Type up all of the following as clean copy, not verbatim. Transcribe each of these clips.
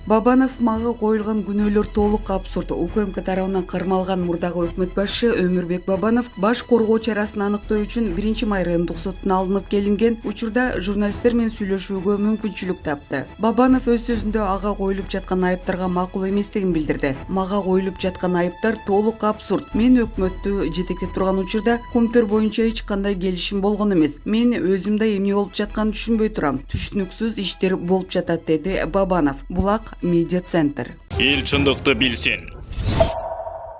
Бабанов мага коюлган күнөөлөр толук абсурд. УКМК тарабынан кармалган мурдагы өкмөт башы Өмүрбек Бабанов баш коргоо чарасын аныктоо үчүн 1-май райондук сотуна алынып келинген учурда журналисттер менен сүйлөшүүгө мүмкүнчүлүк тапты. Бабанов өз сөзүндө ага коюлуп жаткан айыптарга макул эместигин билдирди. Мага коюлуп жаткан айыптар толук абсурд. Мен өкмөттү жетектеп турган учурда көмтөр боюнча эч кандай келишим болгон эмес. Мен өзүм да эмне болуп жатканын түшүнбөй турам. Түшүнүксүз иштер болуп жатат, деди Бабанов. Булак Медиа центр. Эл чындыкты билсин.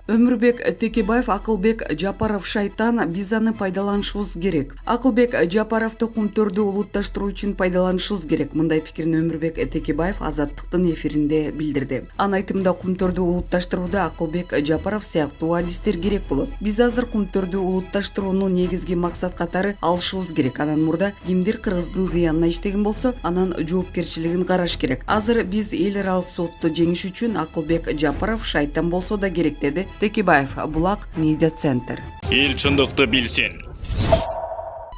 Өмүрбек Текебаев, Акылбек Жапаров шайтан, биз аны пайдаланышыбыз керек. Акылбек Жапаровду кумтөрдү улутташтыруу үчүн пайдаланышыбыз керек. Мындай пикирин Өмүрбек Текебаев Азаттыктын эфиринде билдирди. Анын айтымында кумтөрдү улутташтырууда Акылбек Жапаров сыяктуу адистер керек болот. Биз азыр кумтөрдү улутташтырууну негизги максат катары алышыбыз керек. Анан мурда кимдир кыргыздын зыянына иштеген болсо, анан жоопкерчилигин караш керек. Азыр биз эл аралык сотто жеңиш үчүн Акылбек Жапаров шайтан болсо да керек, деди Текебаев. Булак Медиа центр. Эл чындыкты билсин.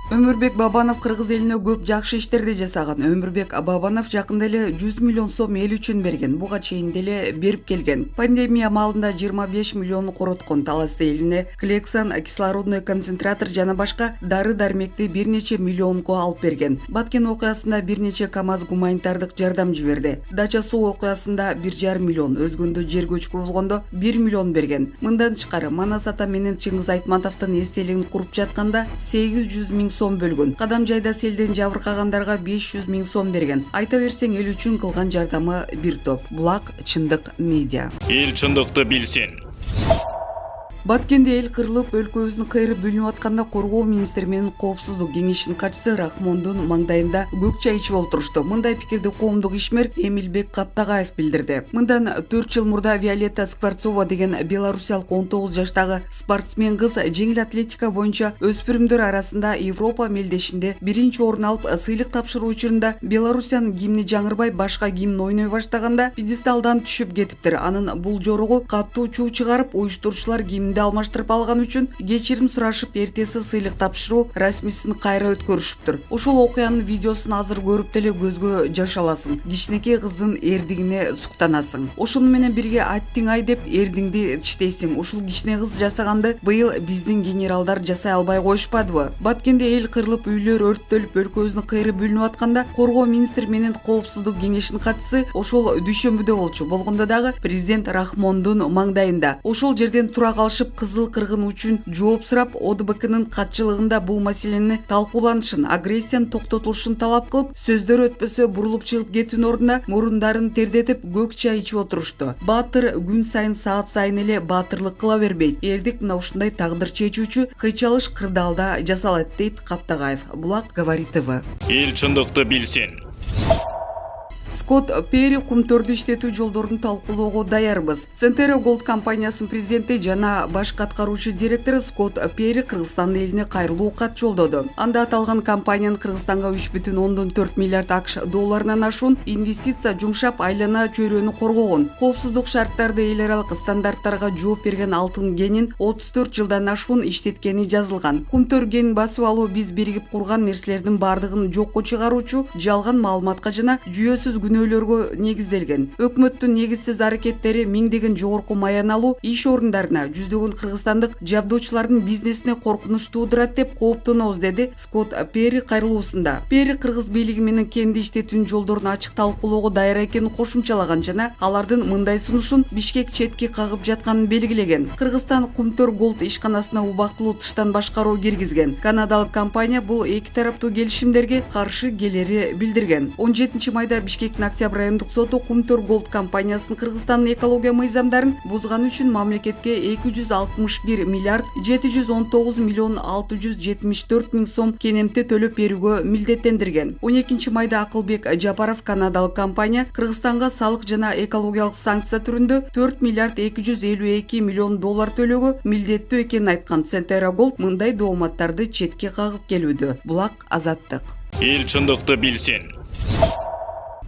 Өмүрбек Бабанов кыргыз элине көп жакшы иштерди жасаган. Өмүрбек Бабанов жакында эле 100 миллион сом эл үчүн берген. Буга чейин деле берип келген. Пандемия маалында 25 миллион короткон, Талас элине Клексан, кислородный концентратор жана башка дары-дармекти бир нече миллионго алып берген. Баткен окуясында бир нече КАМАЗ гуманитардык жардам жиберди. Дача суу окуясында 1,5 миллион, өзгөндө жер көчкү болгондо 1 миллион берген. Мындан тышкары Манас ата менен Чыңгыз Айтматовдун эстелигин куруп жатканда 800 миң сом бөлгөн. Кадам жайда селден жабыркагандарга 500 миң сом берген. Айта берсең, эл үчүн кылган жардамы бир топ. Булак Чындык медиа. Эл чындыкты билсин. Баткенде эл кырылып, өлкөбүздүн кайры бөлүнүп атканда коргоо министри менен коопсуздук кеңешинин катчысы Рахмондун маңдайында көк чай ичип олтурушту. Мындай пикирди коомдук ишмер Эмилбек Каптагаев билдирди. Мындан 4 жыл мурда Виолетта Скворцова деген белорусиялык 19 жаштагы спортсмен кыз жеңил атлетика боюнча өспүрүмдөр арасында Европа мелдешинде 1-орун алып, сыйлык тапшыруу учурунда Белоруссиянын гимни жаңырбай башка гимн ойной баштаганда пьедесталдан түшүп кетиптир. Анын бул жоругу катуу чуу чыгарып, уюштуруучулар гимн алмаштырып алган үчүн кечирим сурашып, эртеси сыйлык тапшыруу расмисин кайра өткөрүшүптүр. Ошол окуянын видеосун азыр көрүп деле көзгө жаш аласың. Кичинекей кыздын эрдигине суктанасың. Ошону менен бирге аттиң ай деп эрдиңди тиштейсиң. Ушул кичине кыз жасаганды быйыл биздин генералдар жасай албай коюшпадыбы? Баткенде эл кырылып, үйлөр өрттөлүп, өлкөбүздүн кайры бөлүнүп атканда коргоо министри менен коопсуздук кеңешинин катчысы ошол дүйшөмбүдө болчу. Болгондо дагы президент Рахмондун маңдайында. Ошол жерден тура калышып, кызыл кыргын үчүн жооп сурап, ОДБКнын катчылыгында бул маселени талкууланышын, агрессиянын токтотулушун талап кылып, сөздөр өтпөсө бурулуп чыгып кетүүнүн ордуна мурундарын тердетип, көк чай ичип отурушту. Баатыр күн сайын, саат сайын эле баатырлык кыла бербейт. Элдик мына ушундай тагдыр чечүүчү кыйчалыш кырдаалда жасалат, дейт Каптагаев. Булак Говорит ТВ. Эл чындыкты билсин. Скотт Перри кумтөрдү иштетүү жолдорун талкуулоого даярбыз. Центера Голд компаниясынын президенти жана баш аткаруучу директору Скотт Перри Кыргызстан элине кайрылуу кат жолдоду. Анда аталган компаниянын Кыргызстанга 3,4 миллиард АКШ долларынан ашуун инвестиция жумшап, айлана чөйрөнү коргогон. Коопсуздук шарттарды, эл аралык стандарттарга жооп берген алтын генин 34 жылдан ашуун иштеткени жазылган. Кумтөр ген басып алуу биз биригип курган нерселердин бардыгын жокко чыгаруучу жалган маалыматка жана жүйөсүз күнөөлөргө негизделген. Өкмөттүн негизсиз аракеттери миңдеген жогорку маяналуу иш орундарына, жүздөгөн кыргызстандык жабдоочулардын бизнесине коркунуч туудурат деп кооптонобуз, деди Скотт Перри кайрылуусунда. Перри кыргыз бийлиги менен кенди иштетүүнүн жолдорун ачык талкуулоого даяр экенин кошумчалаган жана алардын мындай сунушун Бишкек четке кагып жатканын белгилеген. Кыргызстан Кумтөр Голд ишканасына убактылуу тыштан башкаруу киргизген. Канадалык компания бул эки тараптуу келишимдерге каршы келери билдирген. 17 майда Бишкек Октябрь райондук соту Кумтөр Голд компаниясынын Кыргызстандын экология мыйзамдарын бузганы үчүн мамлекетке 261 миллиард 719 миллион 674 миң сом кенемте төлөп берүүгө милдеттендирген. 12 майда Акылбек Жапаров канадалык компания Кыргызстанга салык жана экологиялык санкция түрүндө 4 миллиард 252 миллион доллар төлөөгө милдеттүү экенин айткан. Центера Голд мындай дооматтарды четке кагып келүүдө. Булак Азаттык. Эл чындыкты билсин.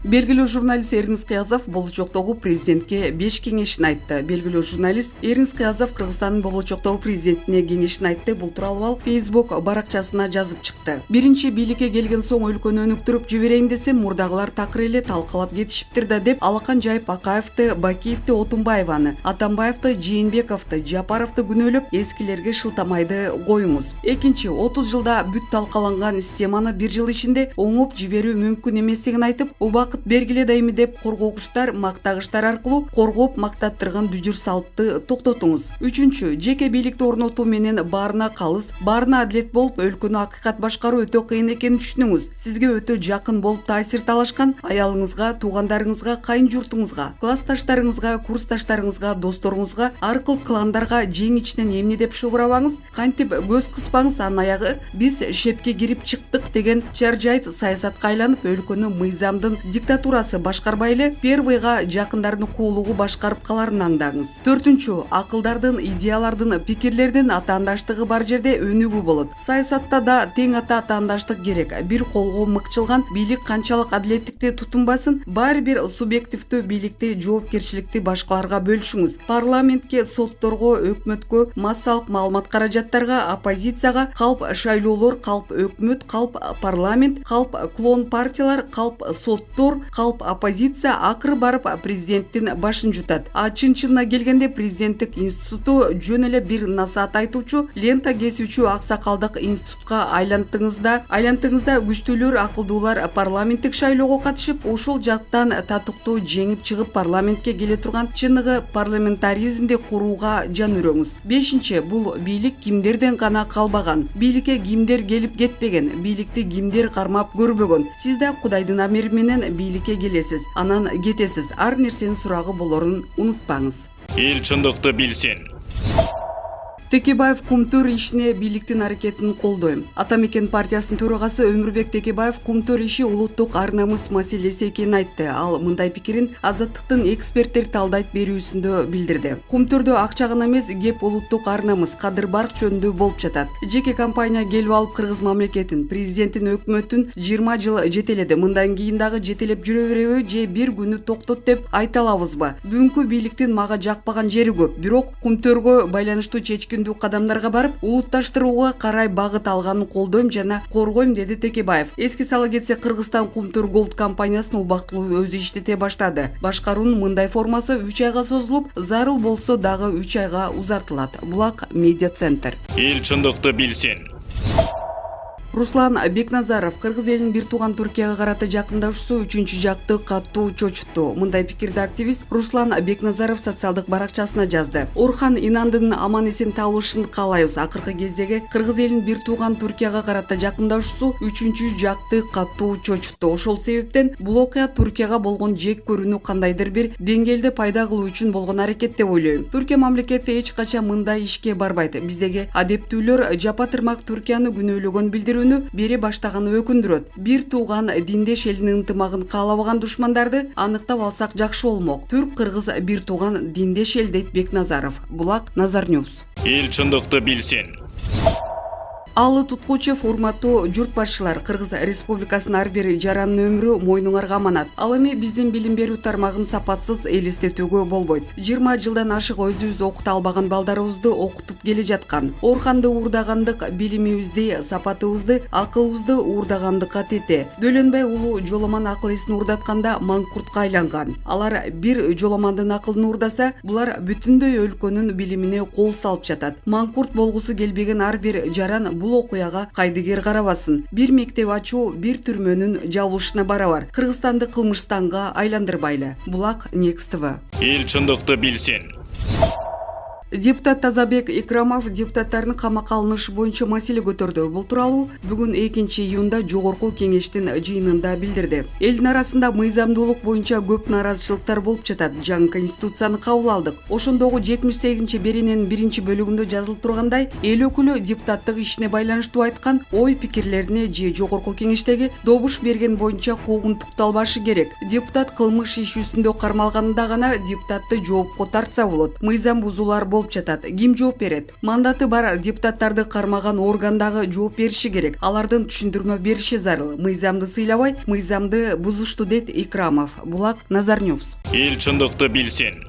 Белгилүү журналист Эрнис Кыязов болочоктогу президентке 5 кеңешин айтты. Белгилүү журналист Эрнис Кыязов Кыргызстандын болочоктогу президентине кеңешин айтты. Бул тууралуу ал Facebook баракчасына жазып чыкты. Биринчи бийликке келген соң өлкөнү өнүктүрүп жиберейин десем, мурдагылар такыр эле талкалап кетишиптир да деп Алакан жайып Акаевди, Бакиевди, Отунбаеваны, Атамбаевди, Жээнбековди, Жапаровду күнөөлөп, эскилерге шылтамайды коюңуз. Экинчи, 30 жылда бүт талкаланган системаны 1 жыл ичинде оңоп жиберүү мүмкүн эместигин айтып, убакыт бергиле дайыми деп коргогуштар, мактагыштар аркылуу коргоп мактаттырган дүжүр салтты токтотуңуз. Үчүнчү, жеке бийликти орнотуу менен баарына калыс, баарына адилет болуп, өлкөнү акыйкат башкаруу өтө кыйын экенин түшүнүңүз. Сизге өтө жакын болуп таасир талашкан аялыңызга, туугандарыңызга, кайын журтуңузга, классташтарыңызга, курсташтарыңызга, досторуңузга, ар кыл кландарга жең ичинен эмне деп шугурабаңыз, кантип көз кыспаңыз, анын аягы биз шепке кирип чыктык деген чаржайт саясатка айланып, өлкөнү мыйзамдын диктатурасы башкарбай эле первыйга жакындардын куулугу башкарып каларын аңдаңыз. Төртүнчү, акылдардын, идеялардын, пикирлердин атаандаштыгы бар жерде өнүгүү болот. Саясатта да тең атаандаштык керек. Бир колго мыкчылган бийлик канчалык адилеттикти тутунбасын, баары бир субъективдүү бийликти, жоопкерчиликти башкаларга бөлүшүңүз. Парламентке, сотторго, өкмөткө, массалык маалымат каражаттарга, оппозицияга калп шайлоолор, калп өкмөт, калп парламент, калп клон партиялар, калп соттор, калп оппозиция акыры барып президенттин башын жутат. А чын-чынына келгенде президенттик институту жөн эле бир насаат айтуучу, лента кесүүчү аксакалдык институтка айлантыңызда күчтүүлөр, акылдуулар парламенттик шайлоого катышып, ушул жактан татыктуу жеңип чыгып парламентке келе турган чыныгы парламентаризмди курууга жан үрөңүз. Бешинчи, бул бийлик кимдерден гана калбаган. Бийликке кимдер келип кетпеген, бийликти кимдер кармап көрбөгөн. Сиз да Кудайдын амири менен бийликке келесиз, анан кетесиз. Ар нерсенин сурагы болорун унутпаңыз. Эл чындыкты билсин. Текебаев Кумтөр ишине бийликтин аракетин колдойм. Атамекен партиясынын төрагасы Өмүрбек Текебаев Кумтөр иши улуттук ар намыс маселеси экенин айтты. Ал мындай пикирин Азаттыктын эксперттер талдайт берүүсүндө билдирди. Кумтөрдө акча гана эмес, кеп улуттук ар намыс, кадыр барк жөнүндө болуп жатат. Жеке компания келип алып Кыргыз мамлекетин, президенттин, өкмөттүн 20 жыл жетеледи. Мындан кийин дагы жетелеп жүрө береби же бир күнү токтот деп айта алабызбы? Бүгүнкү бийликтин мага жакпаган жери көп. Бирок Кумтөргө байланыштуу чечкин кадамдарга барып, улутташтырууга карай багыт алганын колдойм жана коргойм, деди Текебаев. Эске сала кетсек, Кыргызстан Кумтөр Голд компаниясын убактылуу өзү иштете баштады. Башкаруунун мындай формасы 3 айга созулуп, зарыл болсо дагы 3 айга узартылат. Булак медиа центр. Эл чындыкты билсин. Руслан Бекназаров Кыргыз элинин бир тууган Түркияга карата жакындашуусу 3-чү жакты катуу чочутту. Мындай пикирди активист Руслан Бекназаров социалдык баракчасына жазды. Орхан Инандын аман-эсен табылышын каалайбыз. Акыркы кездеги Кыргыз элинин бир тууган Түркияга карата жакындашуусу 3-чү жакты катуу чочутту. Ошол себептен бул окуя Түркияга болгон жек көрүүнү кандайдыр бир деңгээлде пайда кылуу үчүн болгон аракет деп ойлойм. Түркия мамлекети эч качан мындай ишке барбайт. Биздеги адептүүлөр жапа-тырмак Түркияны күнөөлөгөн билдирүүнү бере баштаганы өкүндүрөт. Бир тууган диндеш элдин ынтымагын каалабаган душмандарды аныктап алсак жакшы болмок. Түрк-кыргыз бир тууган диндеш эл, дейт Бекназаров. Булак Назар Ньюс. Эл чындыкты билсин. Алы Туткучев, урматтуу журт башчылар, Кыргыз Республикасынын ар бир жарандын өмүрү мойнуңарга аманат. Ал эми биздин билим берүү тармагын сапатсыз элестетүүгө болбойт. 20 жылдан ашык өзүбүз окута албаган балдарыбызды окутуп келе жаткан. Орханды уурдагандык билимибизди, сапатыбызды, акылыбызды уурдагандыкка тете. Дөлөнбай улуу жоломан акыл эсин уурдатканда маңкуртка айланган. Алар бир жоломандын акылын уурдаса, булар бүтүндөй өлкөнүн билимине кол салып жатат. Маңкурт болгусу келбеген ар бир жаран бул окуяга кайдыгер карабасын. Бир мектеп ачуу бир түрмөнүн жабылышына барабар. Кыргызстанды кылмыштанга айландырбайлы. Булак Next TV. Эл чындыкты билсин. Депутат Тазабек Икрамов депутаттардын камакка алынышы боюнча маселе көтөрдү. Бул тууралуу бүгүн 2-июнда жогорку кеңештин жыйынында билдирди. Элдин арасында мыйзамдуулук боюнча көп наразычылыктар болуп жатат. Жаңы конституцияны кабыл алдык. Ошондогу 78-берененин 1-бөлүгүндө жазылып тургандай, эл өкүлү депутаттык ишине байланыштуу айткан ой-пикирлерине же жогорку кеңештеги добуш берген боюнча куугунтукталбашы керек. Депутат кылмыш иши үстүндө кармалганында гана депутатты жоопко тартса болот. Мыйзам бузуулар болуп жатат. Ким жооп берет? Мандаты бар депутаттарды кармаган органдагы жооп бериши керек. Алардын түшүндүрмө бериши зарыл. Мыйзамды сыйлабай, мыйзамды бузушту дейт Икрамов. Булак Назарнёвс. Эл чындыкты билсин.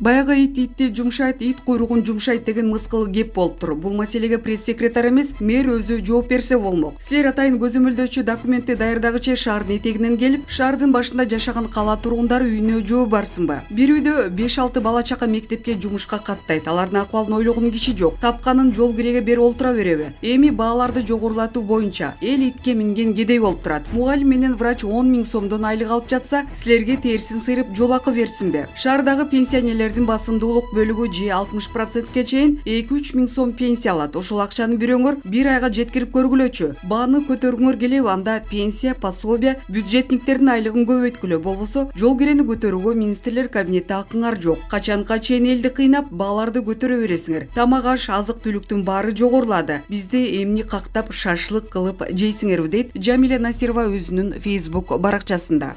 Баягы итти жумшайт, ит куйругун жумшайт деген мыскыл кеп болуптур. Бул маселеге пресс-секретарь эмес, мэр өзү жооп берсе болмок. Силер атайын көзөмөлдөөчү документти даярдагычы шаардын этегинен келип, шаардын башында жашаган кала тургундары үйүнө жөө барсынбы? Бир үйдө 5-6 бала чака мектепке жумушка каттайт. Алардын акыбалын ойлогон киши жок. Тапканын жол киреге берип олтура береби? Эми бааларды жогорулатуу боюнча эл итке минген кедей болуп турат. Мугалим менен врач 10 000 сомдон айлык алып жатса, силерге терсин сыйрып жол акы берсинби? Шаардагы пенсионерлер басымдуулук бөлүгү же 60%ке чейин 2-3 000 сом пенсия алат. Ошол акчаны бирөөңөр бир айга жеткирип көргүлөчү. Бааны көтөргүңөр келеби? Анда пенсия, пособие, бюджетниктердин айлыгын көбөйткүлө. Болбосо жол кирени көтөрүүгө министрлер кабинетте акыңар жок. Качанка чейин элди кыйнап, бааларды көтөрө бересиңер. Тамак аш, азык-түлүктүн баары жогорулады. Бизди эмне кактап шашлык кылып жейсиңерби дейт Жамиля Насирова өзүнүн Facebook баракчасында.